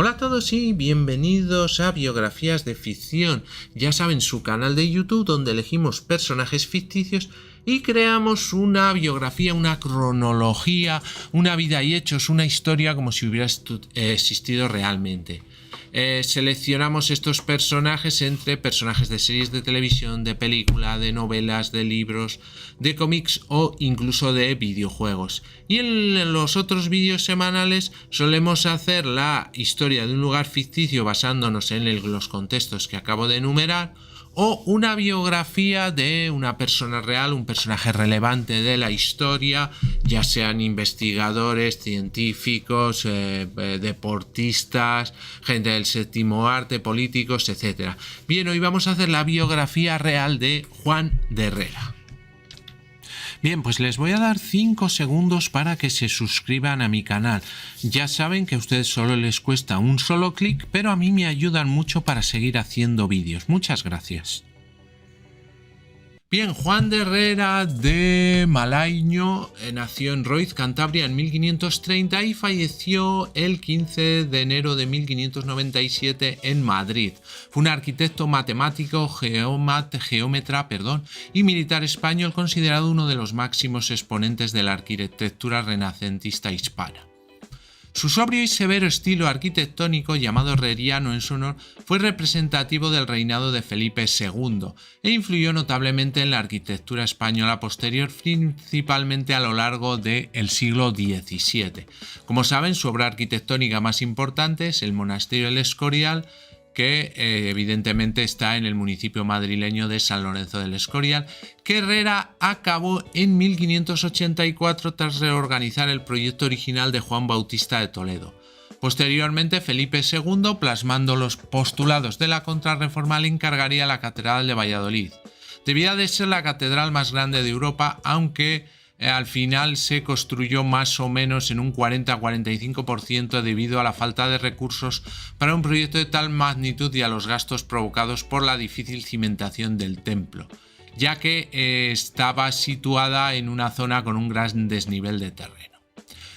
Hola a todos y bienvenidos a Biografías de Ficción. Ya saben, su canal de YouTube donde elegimos personajes ficticios y creamos una biografía, una cronología, una vida y hechos, una historia como si hubiera existido realmente. Seleccionamos estos personajes entre personajes de series de televisión, de película, de novelas, de libros, de cómics o incluso de videojuegos. Y en los otros vídeos semanales solemos hacer la historia de un lugar ficticio basándonos en los contextos que acabo de enumerar, o una biografía de una persona real, un personaje relevante de la historia, ya sean investigadores, científicos, deportistas, gente del séptimo arte, políticos, etc. Bien, hoy vamos a hacer la biografía real de Juan de Herrera. Bien, pues les voy a dar 5 segundos para que se suscriban a mi canal. Ya saben que a ustedes solo les cuesta un solo clic, pero a mí me ayudan mucho para seguir haciendo vídeos. Muchas gracias. Bien, Juan de Herrera de Malaño nació en Roiz, Cantabria, en 1530 y falleció el 15 de enero de 1597 en Madrid. Fue un arquitecto, matemático, geómetra y militar español, considerado uno de los máximos exponentes de la arquitectura renacentista hispana. Su sobrio y severo estilo arquitectónico, llamado herreriano en su honor, fue representativo del reinado de Felipe II e influyó notablemente en la arquitectura española posterior, principalmente a lo largo del siglo XVII. Como saben, su obra arquitectónica más importante es el Monasterio del Escorial, que evidentemente está en el municipio madrileño de San Lorenzo del Escorial, que Herrera acabó en 1584 tras reorganizar el proyecto original de Juan Bautista de Toledo. Posteriormente, Felipe II, plasmando los postulados de la Contrarreforma, le encargaría la Catedral de Valladolid. Debía de ser la catedral más grande de Europa, aunque al final se construyó más o menos en un 40-45% debido a la falta de recursos para un proyecto de tal magnitud y a los gastos provocados por la difícil cimentación del templo, ya que estaba situada en una zona con un gran desnivel de terreno.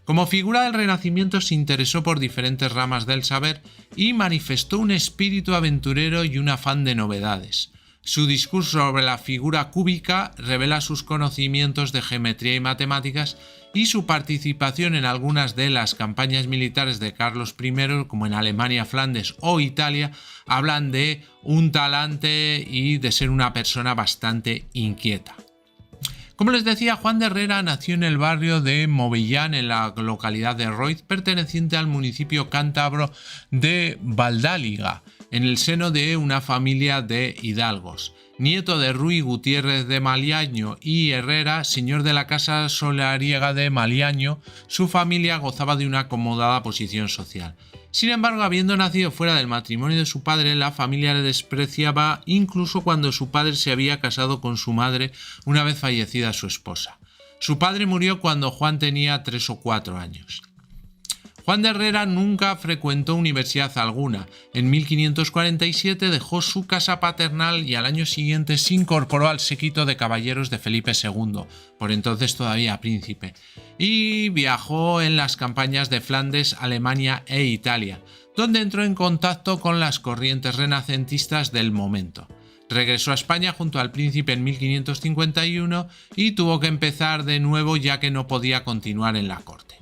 Como figura del Renacimiento se interesó por diferentes ramas del saber y manifestó un espíritu aventurero y un afán de novedades. Su discurso sobre la figura cúbica revela sus conocimientos de geometría y matemáticas, y su participación en algunas de las campañas militares de Carlos I, como en Alemania, Flandes o Italia, hablan de un talante y de ser una persona bastante inquieta. Como les decía, Juan de Herrera nació en el barrio de Movillán, en la localidad de Roiz, perteneciente al municipio cántabro de Valdáliga, en el seno de una familia de hidalgos. Nieto de Ruy Gutiérrez de Maliaño y Herrera, señor de la casa solariega de Maliaño, su familia gozaba de una acomodada posición social. Sin embargo, habiendo nacido fuera del matrimonio de su padre, la familia le despreciaba incluso cuando su padre se había casado con su madre una vez fallecida su esposa. Su padre murió cuando Juan tenía 3 o 4 años. Juan de Herrera nunca frecuentó universidad alguna. En 1547 dejó su casa paternal y al año siguiente se incorporó al séquito de caballeros de Felipe II, por entonces todavía príncipe, y viajó en las campañas de Flandes, Alemania e Italia, donde entró en contacto con las corrientes renacentistas del momento. Regresó a España junto al príncipe en 1551 y tuvo que empezar de nuevo ya que no podía continuar en la corte.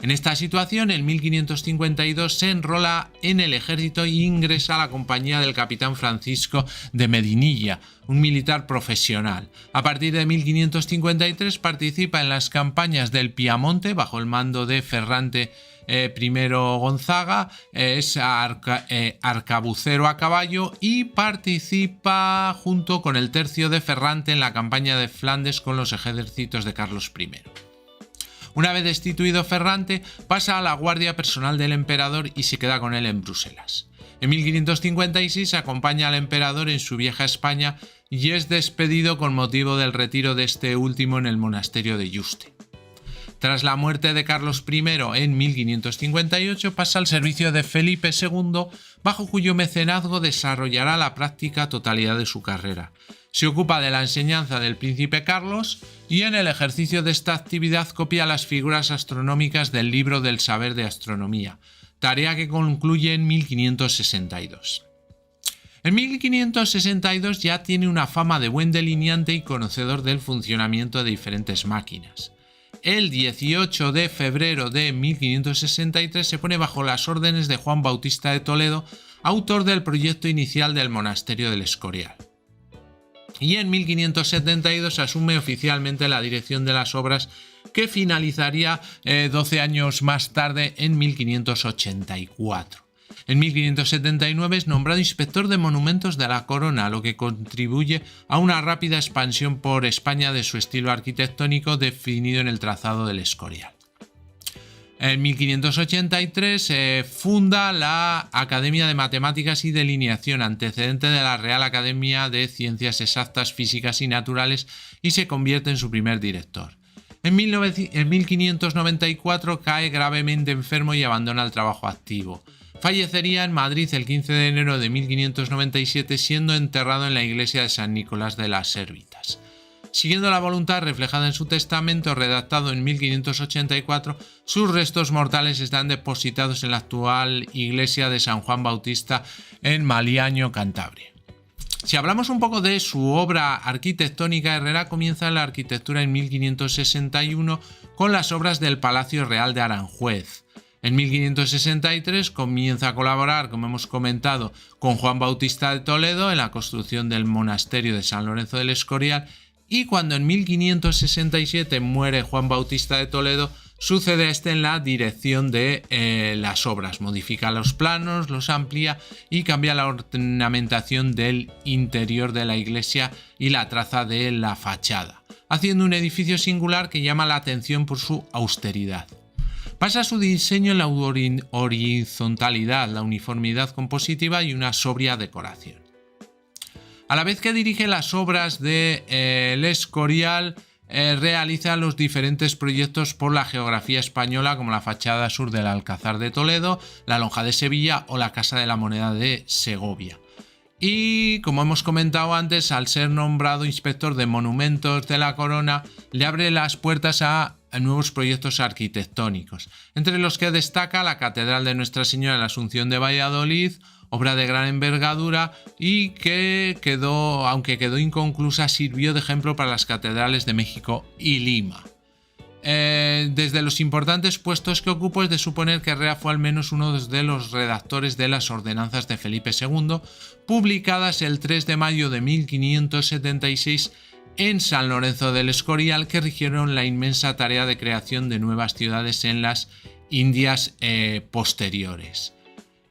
En esta situación, en 1552 se enrola en el ejército e ingresa a la compañía del capitán Francisco de Medinilla, un militar profesional. A partir de 1553 participa en las campañas del Piamonte bajo el mando de Ferrante I Gonzaga, es arcabucero a caballo y participa junto con el tercio de Ferrante en la campaña de Flandes con los ejércitos de Carlos I. Una vez destituido Ferrante, pasa a la guardia personal del emperador y se queda con él en Bruselas. En 1556 acompaña al emperador en su viaje a España y es despedido con motivo del retiro de este último en el monasterio de Yuste. Tras la muerte de Carlos I en 1558 pasa al servicio de Felipe II, bajo cuyo mecenazgo desarrollará la práctica totalidad de su carrera. Se ocupa de la enseñanza del príncipe Carlos y en el ejercicio de esta actividad copia las figuras astronómicas del libro del saber de astronomía. tarea que concluye en 1562. En 1562 ya tiene una fama de buen delineante y conocedor del funcionamiento de diferentes máquinas. El 18 de febrero de 1563 se pone bajo las órdenes de Juan Bautista de Toledo, autor del proyecto inicial del monasterio del Escorial. Y en 1572 asume oficialmente la dirección de las obras, que finalizaría 12 años más tarde, en 1584. En 1579 es nombrado inspector de monumentos de la corona, lo que contribuye a una rápida expansión por España de su estilo arquitectónico definido en el trazado del Escorial. En 1583 funda la Academia de Matemáticas y Delineación, antecedente de la Real Academia de Ciencias Exactas, Físicas y Naturales, y se convierte en su primer director. En 1594 cae gravemente enfermo y abandona el trabajo activo. Fallecería en Madrid el 15 de enero de 1597, siendo enterrado en la iglesia de San Nicolás de las Sérvitas. Siguiendo la voluntad reflejada en su testamento, redactado en 1584, sus restos mortales están depositados en la actual iglesia de San Juan Bautista en Maliaño, Cantabria. Si hablamos un poco de su obra arquitectónica, Herrera comienza la arquitectura en 1561 con las obras del Palacio Real de Aranjuez. En 1563 comienza a colaborar, como hemos comentado, con Juan Bautista de Toledo en la construcción del monasterio de San Lorenzo del Escorial, y cuando en 1567 muere Juan Bautista de Toledo, sucede a este en la dirección de las obras. Modifica los planos, los amplía y cambia la ornamentación del interior de la iglesia y la traza de la fachada, haciendo un edificio singular que llama la atención por su austeridad. Basa su diseño en la horizontalidad, la uniformidad compositiva y una sobria decoración. A la vez que dirige las obras de El Escorial, realiza los diferentes proyectos por la geografía española, como la fachada sur del Alcázar de Toledo, la Lonja de Sevilla o la Casa de la Moneda de Segovia. Y, como hemos comentado antes, al ser nombrado inspector de monumentos de la corona, le abre las puertas a nuevos proyectos arquitectónicos, entre los que destaca la Catedral de Nuestra Señora de la Asunción de Valladolid, obra de gran envergadura y que aunque quedó inconclusa, sirvió de ejemplo para las catedrales de México y Lima. Desde los importantes puestos que ocupó, es de suponer que Herrera fue al menos uno de los redactores de las ordenanzas de Felipe II, publicadas el 3 de mayo de 1576 en San Lorenzo del Escorial, que rigieron la inmensa tarea de creación de nuevas ciudades en las Indias posteriores.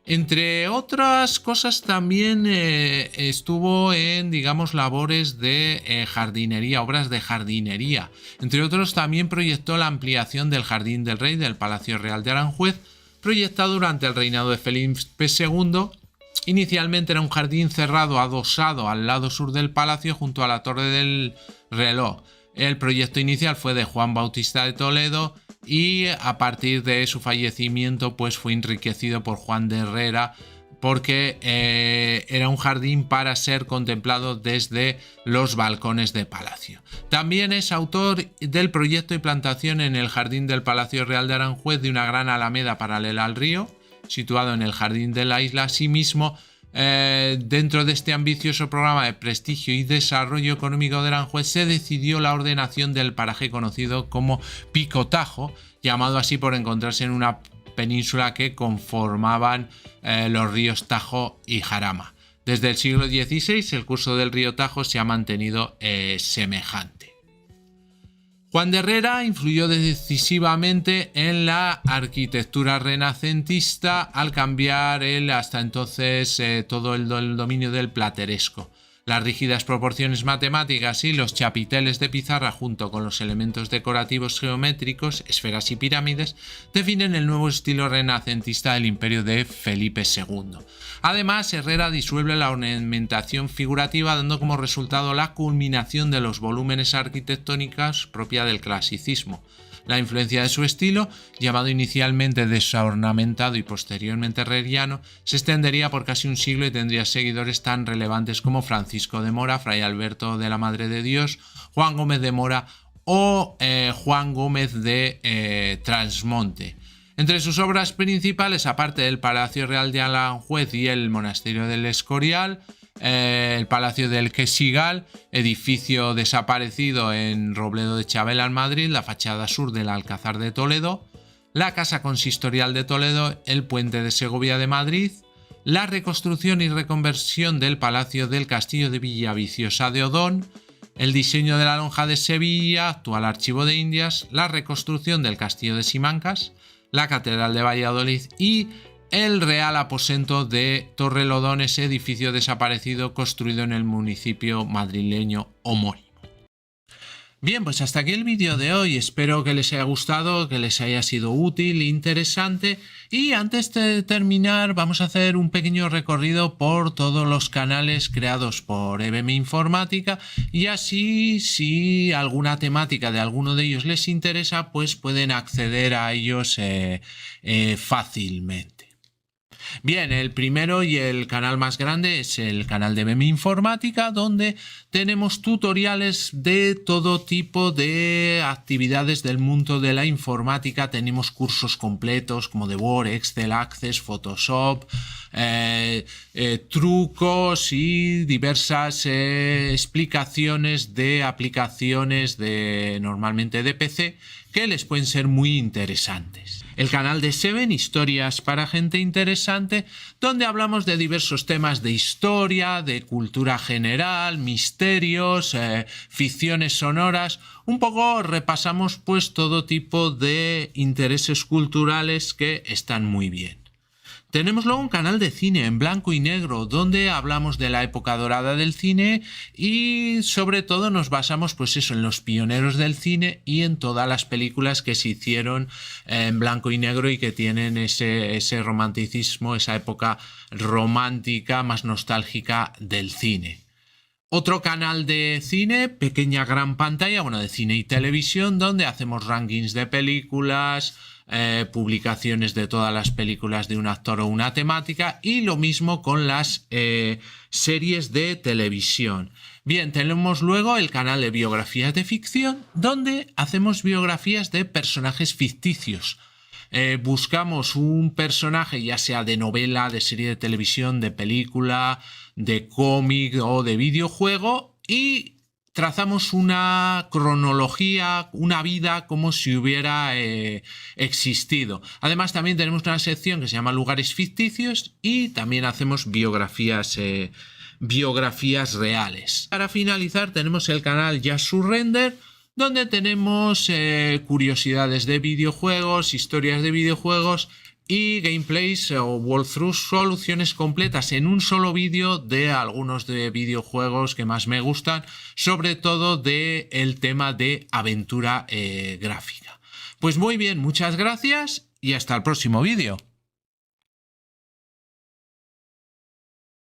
Entre otras cosas, también estuvo en, labores de jardinería, obras de jardinería. Entre otros, también proyectó la ampliación del Jardín del Rey del Palacio Real de Aranjuez, proyectado durante el reinado de Felipe II. Inicialmente era un jardín cerrado adosado al lado sur del palacio, junto a la Torre del Reloj. El proyecto inicial fue de Juan Bautista de Toledo, y a partir de su fallecimiento pues fue enriquecido por Juan de Herrera, porque era un jardín para ser contemplado desde los balcones de palacio. También es autor del proyecto y plantación en el jardín del Palacio Real de Aranjuez de una gran alameda paralela al río, situado en el jardín de la isla. Asimismo, dentro de este ambicioso programa de prestigio y desarrollo económico de Aranjuez, se decidió la ordenación del paraje conocido como Pico Tajo, llamado así por encontrarse en una península que conformaban los ríos Tajo y Jarama. Desde el siglo XVI el curso del río Tajo se ha mantenido semejante. Juan de Herrera influyó decisivamente en la arquitectura renacentista al cambiar hasta entonces todo el dominio del plateresco. Las rígidas proporciones matemáticas y los chapiteles de pizarra, junto con los elementos decorativos geométricos, esferas y pirámides, definen el nuevo estilo renacentista del imperio de Felipe II. Además, Herrera disuelve la ornamentación figurativa, dando como resultado la culminación de los volúmenes arquitectónicos propia del clasicismo. La influencia de su estilo, llamado inicialmente desornamentado y posteriormente herreriano, se extendería por casi un siglo y tendría seguidores tan relevantes como Francisco de Mora, Fray Alberto de la Madre de Dios, Juan Gómez de Mora o Juan Gómez de Trasmonte. Entre sus obras principales, aparte del Palacio Real de Aranjuez y el Monasterio del Escorial, el Palacio del Quesigal, edificio desaparecido en Robledo de Chabela en Madrid, la fachada sur del Alcázar de Toledo, la Casa Consistorial de Toledo, el Puente de Segovia de Madrid, la reconstrucción y reconversión del Palacio del Castillo de Villaviciosa de Odón, el diseño de la Lonja de Sevilla, actual Archivo de Indias, la reconstrucción del Castillo de Simancas, la Catedral de Valladolid y el Real Aposento de Torrelodones, edificio desaparecido construido en el municipio madrileño homónimo. Bien, pues hasta aquí el vídeo de hoy. Espero que les haya gustado, que les haya sido útil, interesante. Y antes de terminar, vamos a hacer un pequeño recorrido por todos los canales creados por EBM Informática. Y así, si alguna temática de alguno de ellos les interesa, pues pueden acceder a ellos fácilmente. Bien, el primero y el canal más grande es el canal de EBM Informática, donde tenemos tutoriales de todo tipo de actividades del mundo de la informática. Tenemos cursos completos como de Word, Excel, Access, Photoshop, trucos y diversas explicaciones de aplicaciones normalmente de PC que les pueden ser muy interesantes. El canal de Seven, historias para gente interesante, donde hablamos de diversos temas de historia, de cultura general, misterios, ficciones sonoras. Un poco repasamos pues todo tipo de intereses culturales que están muy bien. Tenemos luego un canal de cine en blanco y negro, donde hablamos de la época dorada del cine y sobre todo nos basamos pues eso, en los pioneros del cine y en todas las películas que se hicieron en blanco y negro y que tienen ese romanticismo, esa época romántica más nostálgica del cine. Otro canal de cine, pequeña gran pantalla, bueno, de cine y televisión, donde hacemos rankings de películas, publicaciones de todas las películas de un actor o una temática, y lo mismo con las series de televisión. Bien, tenemos luego el canal de biografías de ficción, donde hacemos biografías de personajes ficticios. Buscamos un personaje, ya sea de novela, de serie de televisión, de película, de cómic o de videojuego, y trazamos una cronología, una vida como si hubiera existido. Además, también tenemos una sección que se llama Lugares Ficticios y también hacemos biografías reales. Para finalizar, tenemos el canal Just Surrender, donde tenemos curiosidades de videojuegos, historias de videojuegos y gameplays o walkthroughs, soluciones completas en un solo vídeo de algunos de videojuegos que más me gustan, sobre todo del tema de aventura gráfica. Pues muy bien, muchas gracias y hasta el próximo vídeo.